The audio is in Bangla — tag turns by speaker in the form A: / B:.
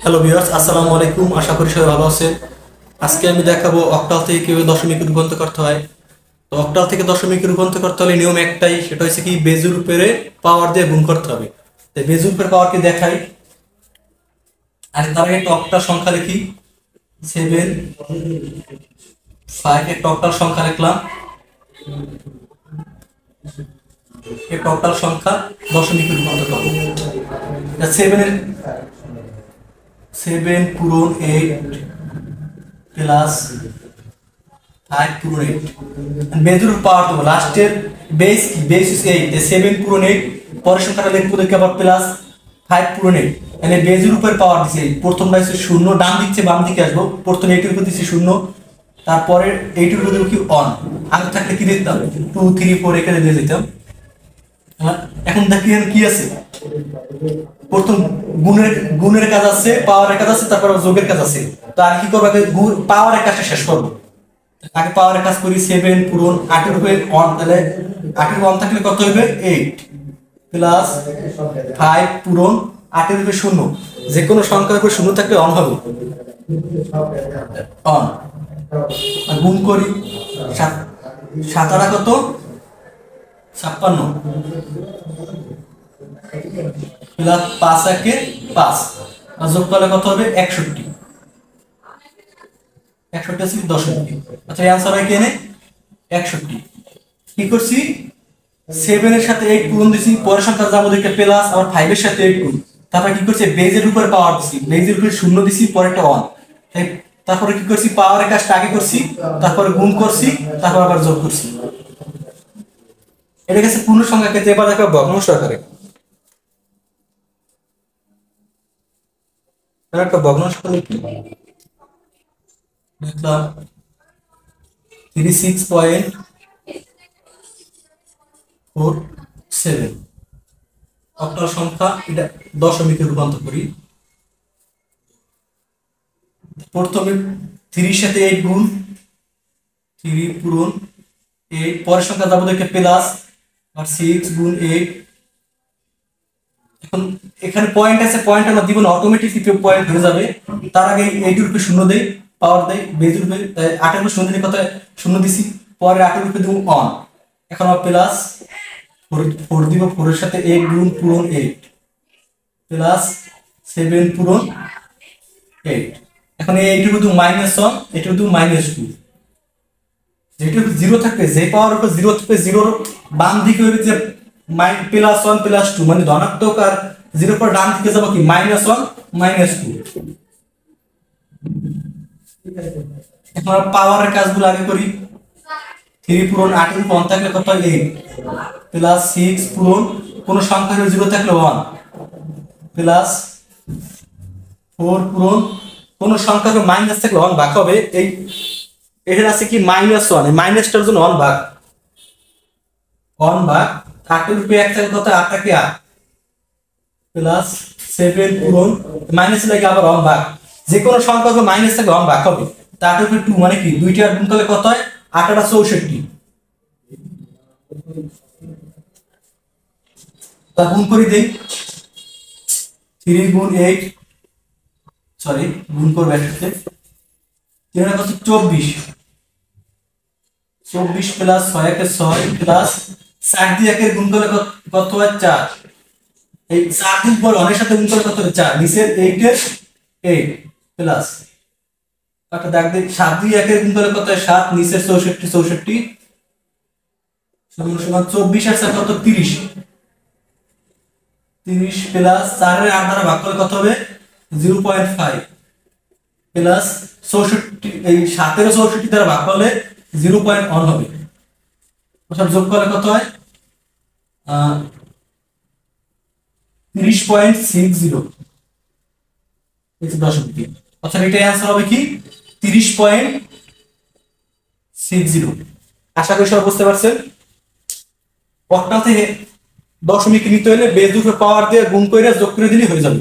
A: হ্যালো ভিউয়ার্স, আসসালামু আলাইকুম। আশা করি সবাই ভালো আছেন। আজকে আমি দেখাবো অক্টাল থেকে কিভাবে দশমিকে রূপান্তর করতে হয়। তো অক্টাল থেকে দশমিকে রূপান্তর করতে হলে নিয়ম একটাই, সেটা হচ্ছে কি বেজের উপরে পাওয়ার দিয়ে গুণ করতে হবে। তো বেজের উপরে পাওয়ারকে দেখাই। আর তার আগে একটা অক্টাল সংখ্যা লিখি, 7 একটা অক্টাল সংখ্যা লিখলাম। একটা অক্টাল সংখ্যা দশমিকে রূপান্তর করবো। 7 পূরণ 8 প্লাস 5 পূরণ 8 বেজুর পাওয়ার দেবো। লাস্টের বেস কি, বেস হচ্ছে 8, 7 পূরণ 8, পরের সংখ্যাটা লিখবো দেখে আবার প্লাস 5 পূরণ 8। মানে বেজুর উপর পাওয়ার দিচ্ছে, প্রথমটা হচ্ছে 0, ডান দিচ্ছে বাম দিকে আসবো। প্রথমে 8 এর উপর দিচ্ছি 0, তারপরে 8 এর উপর দেবো কি 1। আগে থাকলে কি দিতাম 2 3 4 এখানে দিয়ে দিতাম। এখন দেখেন কি আছে, প্রথম গুণের গুণের কাজ আছে, পাওয়ারের কাজ আছে, তারপর যোগের কাজ আছে। তো আর কি করবো, আগে পাওয়ারের কাজটা শেষ করবো। আগে পাওয়ারের কাজ করি। 7 পূরণ 8 এর উপরে 1, তাহলে 8 এর 1 থাকলে কত হবে 8 প্লাস 5 পূরণ 8 এর উপরে 0। যে কোনো সংখ্যার উপরে 0 থাকলে অন হবে, অন। আর গুণ করি 7 আর কত 56 প্লাস 5 একে 5, আর যোগ করলে কত হবে 61। 61 আছে দশমিক। আচ্ছা, এই আনসার হয় কি এনে 61। কি করছি, 7 এর সাথে 8 পূরণ দিছি, পরের সংখ্যা যাবো দেখতে প্লাস, আবার 5 এর সাথে 8 গুণ। তারপর কি করছে, বেজের উপর পাওয়ার দিছি, বেজের উপরে 0 দিছি, পরে একটা 1। তারপরে কি করছি, পাওয়ারের কাজটা আগে করছি, তারপরে গুণ করছি, তারপর আবার যোগ করছি। এটা গেছে পূর্ণ সংখ্যা ক্ষেত্রে। এবার দেখো ভগ্নাংশ আকারে। একটা ভগ্নাংশ লিখি, লিখলাম 36.47 অক্টাল সংখ্যা। এটা দশমিকে রূপান্তর করি। প্রথমে 3 সাথে 8 গুণ, 3 পূরণ 8, পরের সংখ্যা যাবো দেখে প্লাস, আর 6 গুণ 8। এখন এখানে পয়েন্ট আছে, পয়েন্ট আমরা দিব না, অটোমেটিকলি পয়েন্ট হয়ে যাবে। তার আগে 8 এর উপরে 0 দেই, পাওয়ার দেই, বেজের উপরে 8 এর উপরে 0 দিলে কত 0 দিছি, পরে 8 এর উপরে দেব 1। এখন আবার প্লাস 4 দিব, 4 এর সাথে 8 গুণ পূরণ 8 প্লাস 7 পূরণ 8। এখন এই 8 এর উপরে -1, এটার উপরে -2। যেটা 0 থাকবে, যে পাওয়ার উপর 0 থাকবে, 0 বাম দিকে হবে যে +1 +2, মানে ধনাত্মক, আর 0 পর ডান দিকে যাব কি -1 -2। এখন পাওয়ারের কাজগুলো আগে করি। 3 পূরণ 8 এর 1 থাকলে কত হয় 8 প্লাস 6 পূরণ কোন সংখ্যার 0 থাকলে 1 প্লাস 4 পূরণ কোন সংখ্যার মাইনাস থাকলে 1 ভাগ হবে। এই এখানে আছে কি -1, এই মাইনাসটার জন্য 1 ভাগ 8 এর উপরে 1 থাকলে কত 8 টাকে 8 প্লাস 7 পূরণ মাইনাস লাগে আবার 1 ভাগ। যে কোনো সংখ্যাকে মাইনাস থাকলে 1 ভাগ হবে। তা 8 এর উপরে 2 মানে কি, দুইটা গুণ করলে কত হয় 8 আর 64। তা গুণ করি দেই, 3 গুণ 8, সরি গুণ করব একসাথে, 3 এর কত 24, 24 প্লাস 6 একে 6 প্লাস 60 দিয়ে একের গুণ করলে কত হয় 4। এই 4 দিন পর অনেক সাথে গুণ করলে কত হবে 4, নিচের 8 এর 8 প্লাস একটা দাগ দিই, 7 দিয়ে একের গুণ করলে কত হয় 7, নিচের 64 সমান 24 আর 7 কত 30, 30 প্লাস 4 এর 8 দ্বারা ভাগ করলে কত হবে 0.5 প্লাস 64, এই 7 এর 64 দ্বারা ভাগ করলে 0.1 হবে। সব যোগ করলে কত হয় 30.60, এই 10.3। অর্থাৎ এটাই आंसर হবে কি 30.60। আশা করি সবাই বুঝতে পারছেন। অক্টাল থেকে দশমিক নিতে হলে বেস দুটো পাওয়ার দিয়ে গুণ করে যোগ করে দিলেই হয়ে যাবে।